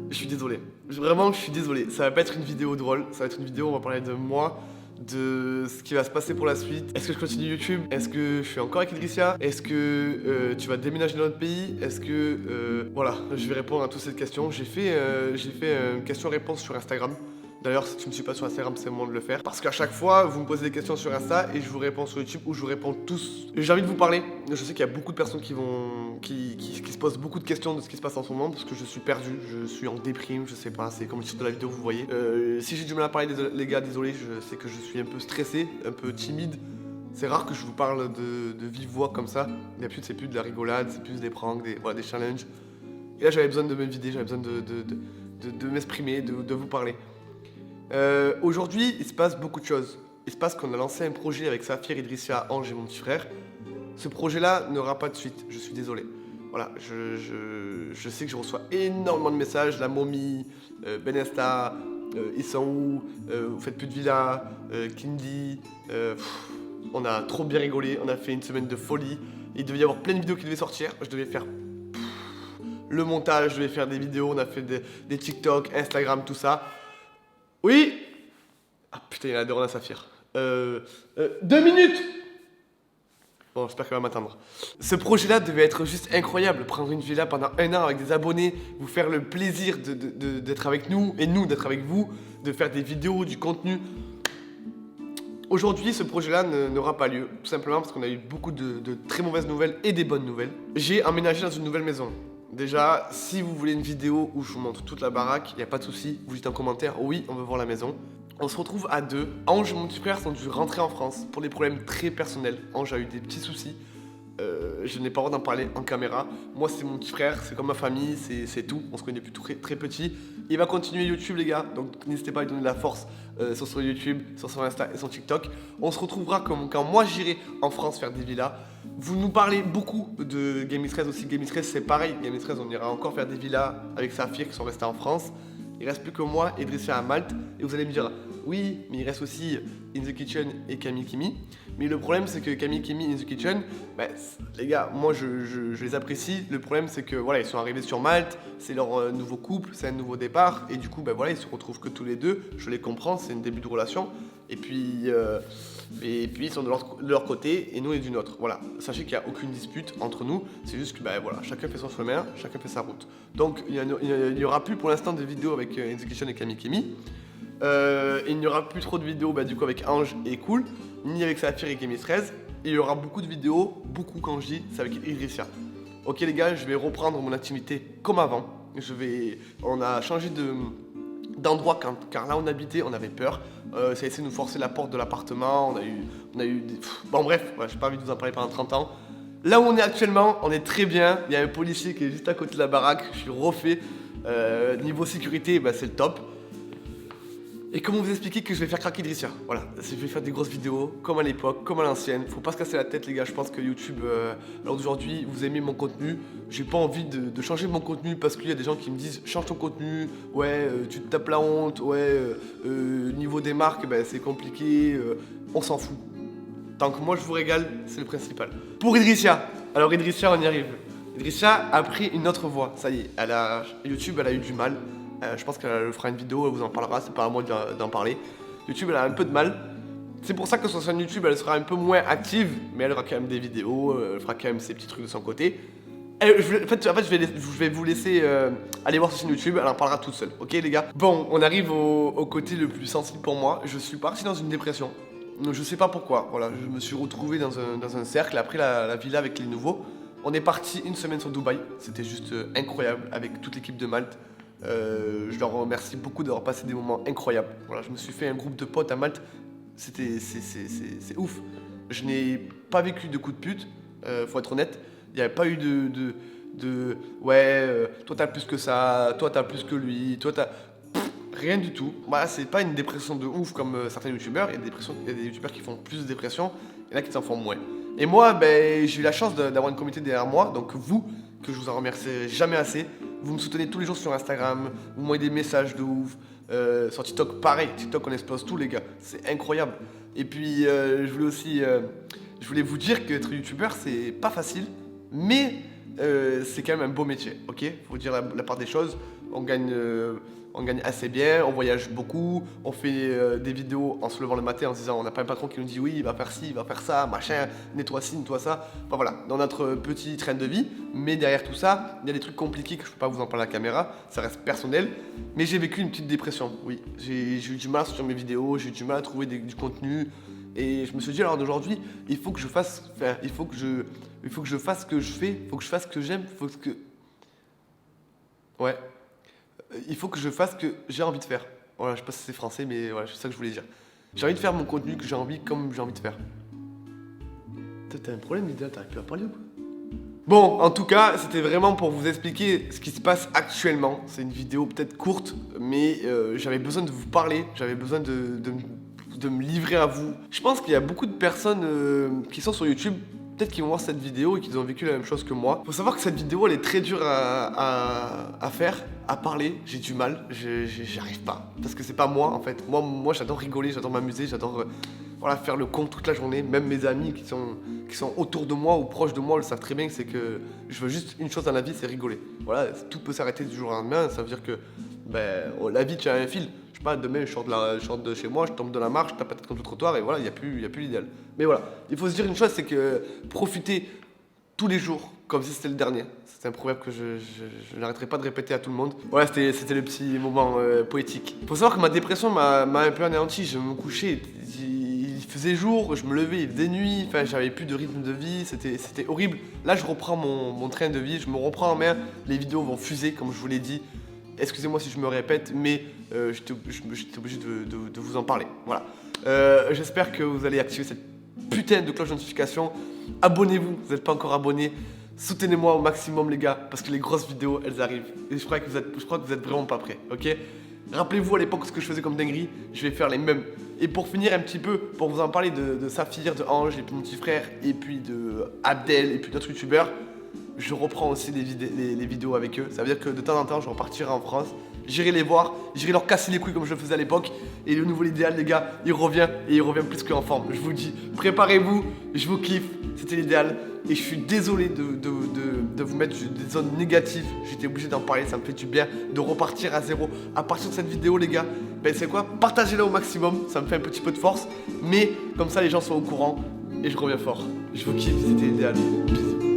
Je suis désolé. Vraiment, je suis désolé. Ça va pas être une vidéo drôle. Ça va être une vidéo où on va parler de moi, de ce qui va se passer pour la suite. Est-ce que je continue YouTube? Est-ce que je suis encore avec Idrissia? Est-ce que tu vas déménager dans notre pays? Est-ce que... Voilà, je vais répondre à toutes ces questions. J'ai fait une question-réponse sur Instagram. D'ailleurs, si tu me suis pas sur Instagram, c'est le moment de le faire. Parce qu'à chaque fois, vous me posez des questions sur Insta et je vous réponds sur YouTube ou je vous réponds tous. J'ai envie de vous parler. Je sais qu'il y a beaucoup de personnes qui se posent beaucoup de questions de ce qui se passe en ce moment parce que je suis perdu, je suis en déprime, je sais pas, c'est comme le titre de la vidéo, vous voyez. Si j'ai du mal à parler, les gars, désolé, je sais que je suis un peu stressé, un peu timide. C'est rare que je vous parle de vive voix comme ça. C'est plus de la rigolade, c'est plus des pranks, des challenges. Et là, j'avais besoin de me vider, j'avais besoin de m'exprimer, de vous parler. Aujourd'hui, il se passe beaucoup de choses. Il se passe qu'on a lancé un projet avec Saphir, Idrissia, Ange et mon petit frère. Ce projet-là n'aura pas de suite, je suis désolé. Voilà, je sais que je reçois énormément de messages, la momie, Benesta, ils sont où, vous faites plus de villa, Kindy, on a trop bien rigolé, on a fait une semaine de folie. Il devait y avoir plein de vidéos qui devaient sortir, je devais faire le montage, je devais faire des vidéos, on a fait des TikTok, Instagram, tout ça. Oui. Ah putain, il a adoré la Saphir. 2 minutes. Bon, j'espère qu'elle va m'attendre. Ce projet-là devait être juste incroyable. Prendre une villa pendant 1 an avec des abonnés, vous faire le plaisir d'être avec nous et nous d'être avec vous, de faire des vidéos, du contenu. Aujourd'hui, ce projet-là n'aura pas lieu, tout simplement parce qu'on a eu beaucoup de très mauvaises nouvelles et des bonnes nouvelles. J'ai emménagé dans une nouvelle maison. Déjà, si vous voulez une vidéo où je vous montre toute la baraque, il n'y a pas de souci, vous dites en commentaire, oui, on veut voir la maison. On se retrouve à 2. Ange et mon petit frère sont dû rentrer en France pour des problèmes très personnels. Ange a eu des petits soucis. Je n'ai pas le droit d'en parler en caméra. Moi, c'est mon petit frère, c'est comme ma famille, c'est tout. On se connaît depuis très petit. Il va continuer YouTube, les gars, donc n'hésitez pas à lui donner de la force sur son YouTube, sur son Insta et son TikTok. On se retrouvera quand moi j'irai en France faire des villas. Vous nous parlez beaucoup de Game 13 aussi. Game 13, c'est pareil. Game 13, on ira encore faire des villas avec Saphir qui sont restés en France. Il reste plus que moi et Idrissia à Malte. Et vous allez me dire, oui, mais il reste aussi In The Kitchen et Camille Kimi. Mais le problème, c'est que Camille Kimi et In The Kitchen, les gars, moi je les apprécie. Le problème, c'est que voilà, ils sont arrivés sur Malte, c'est leur nouveau couple, c'est un nouveau départ. Et du coup, voilà, ils se retrouvent que tous les deux. Je les comprends, c'est un début de relation. Et puis ils sont de leur côté et nous on est du nôtre. Voilà, sachez qu'il n'y a aucune dispute entre nous. C'est juste que voilà, chacun fait son chemin, chacun fait sa route. Donc il n'y aura plus pour l'instant de vidéos avec In The Kitchen et Camille Kimi. Il n'y aura plus trop de vidéos du coup avec Ange et Cool, ni avec Saphir et Game 13. Et il y aura beaucoup de vidéos, beaucoup quand je dis, c'est avec Idrissia. Ok les gars, je vais reprendre mon activité comme avant. On a changé d'endroit car là on habitait, on avait peur. Ça a essayé de nous forcer la porte de l'appartement, on a eu des... Bon bref, j'ai pas envie de vous en parler pendant 30 ans. Là où on est actuellement, on est très bien. Il y a un policier qui est juste à côté de la baraque, je suis refait. Niveau sécurité, c'est le top. Et comment vous expliquer que je vais faire craquer Idrissia? Voilà, je vais faire des grosses vidéos, comme à l'époque, comme à l'ancienne. Faut pas se casser la tête les gars, je pense que YouTube, alors d'aujourd'hui, vous aimez mon contenu. J'ai pas envie de changer mon contenu parce qu'il y a des gens qui me disent change ton contenu, ouais, tu te tapes la honte, ouais, niveau des marques, c'est compliqué, on s'en fout. Tant que moi je vous régale, c'est le principal. Pour Idrissia, alors Idrissia, on y arrive. Idrissia a pris une autre voie, ça y est, YouTube, elle a eu du mal. Je pense qu'elle fera une vidéo, elle vous en parlera, c'est pas à moi d'en parler. YouTube, elle a un peu de mal. C'est pour ça que sur sa chaîne YouTube, elle sera un peu moins active, mais elle aura quand même des vidéos, elle fera quand même ses petits trucs de son côté. Je vais vous laisser aller voir sa chaîne YouTube, elle en parlera toute seule, ok les gars? Bon, on arrive au côté le plus sensible pour moi. Je suis parti dans une dépression. Je sais pas pourquoi, voilà, je me suis retrouvé dans un cercle après la villa avec les nouveaux. On est parti une semaine sur Dubaï, c'était juste incroyable avec toute l'équipe de Malte. Je leur remercie beaucoup d'avoir passé des moments incroyables. Voilà, je me suis fait un groupe de potes à Malte. C'est ouf. Je n'ai pas vécu de coups de pute, faut être honnête. Il n'y avait pas eu toi t'as plus que ça, toi t'as plus que lui, toi t'as... Rien du tout. C'est pas une dépression de ouf comme certains youtubeurs. Il y a des youtubeurs qui font plus de dépression, il y en a qui s'en font moins. Et moi, j'ai eu la chance d'avoir une communauté derrière moi, donc vous, que je vous en remercierai jamais assez. Vous me soutenez tous les jours sur Instagram, vous m'envoyez des messages de ouf. Sur TikTok, pareil, TikTok on explose tout les gars, c'est incroyable. Et puis je voulais vous dire que être youtubeur c'est pas facile, mais c'est quand même un beau métier, ok? Faut dire la part des choses. On gagne assez bien, on voyage beaucoup, on fait des vidéos en se levant le matin en se disant on n'a pas un patron qui nous dit oui, il va faire ci, il va faire ça, machin, nettoie ci, nettoie ça. Enfin voilà, dans notre petit train de vie. Mais derrière tout ça, il y a des trucs compliqués que je peux pas vous en parler à la caméra, ça reste personnel. Mais j'ai vécu une petite dépression, oui. J'ai eu du mal sur mes vidéos, j'ai eu du mal à trouver du contenu. Et je me suis dit, alors d'aujourd'hui, il faut que je fasse, enfin, il faut que je fasse ce que je fais, il faut que je fasse ce que j'aime, ouais, il faut que je fasse ce que j'ai envie de faire. Voilà, je sais pas si c'est français, mais voilà, c'est ça que je voulais dire. J'ai envie de faire mon contenu que j'ai envie, comme j'ai envie de faire. T'as un problème, Lydia, t'arrives plus à parler ou quoi? Bon, en tout cas, c'était vraiment pour vous expliquer ce qui se passe actuellement. C'est une vidéo peut-être courte, mais j'avais besoin de vous parler, j'avais besoin de me livrer à vous. Je pense qu'il y a beaucoup de personnes qui sont sur YouTube, peut-être qui vont voir cette vidéo et qui ont vécu la même chose que moi. Faut savoir que cette vidéo, elle est très dure à faire, à parler. J'ai du mal, j'arrive pas. Parce que c'est pas moi, en fait. Moi j'adore rigoler, j'adore m'amuser, j'adore voilà, faire le con toute la journée. Même mes amis qui sont autour de moi ou proches de moi le savent très bien, c'est que je veux juste une chose dans la vie, c'est rigoler. Voilà, tout peut s'arrêter du jour au lendemain, ça veut dire que la vie tient un fil. Je sais pas, demain je sors de chez moi, je tombe de la marche, je tape la tête contre le trottoir et voilà, il n'y a plus l'idéal. Mais voilà, il faut se dire une chose, c'est que profitez tous les jours comme si c'était le dernier. C'est un proverbe que je n'arrêterai pas de répéter à tout le monde. Voilà, c'était le petit moment poétique. Faut savoir que ma dépression m'a un peu anéanti. Je me couchais, il faisait jour, je me levais, il faisait nuit, enfin j'avais plus de rythme de vie, c'était horrible. Là je reprends mon train de vie, je me reprends en main, les vidéos vont fuser comme je vous l'ai dit. Excusez-moi si je me répète, mais j'étais obligé de vous en parler. Voilà. J'espère que vous allez activer cette putain de cloche de notification. Abonnez-vous, vous n'êtes pas encore abonné. Soutenez-moi au maximum les gars, parce que les grosses vidéos, elles arrivent. Et je crois que vous êtes vraiment pas prêts, ok? Rappelez-vous à l'époque ce que je faisais comme dinguerie, je vais faire les mêmes. Et pour finir un petit peu, pour vous en parler de Saphir, de Ange, et puis mon petit frère, et puis de Abdel, et puis d'autres youtubeurs, je reprends aussi les vidéos avec eux. Ça veut dire que de temps en temps, je repartirai en France. J'irai les voir, j'irai leur casser les couilles comme je le faisais à l'époque. Et le nouveau idéal, les gars, il revient et il revient plus qu'en forme. Je vous dis, préparez-vous, je vous kiffe, c'était l'idéal. Et je suis désolé de vous mettre des zones négatives. J'étais obligé d'en parler, ça me fait du bien de repartir à zéro. À partir de cette vidéo, les gars, c'est quoi? Partagez-la au maximum, ça me fait un petit peu de force. Mais comme ça, les gens sont au courant et je reviens fort. Je vous kiffe, c'était l'idéal. Bisous.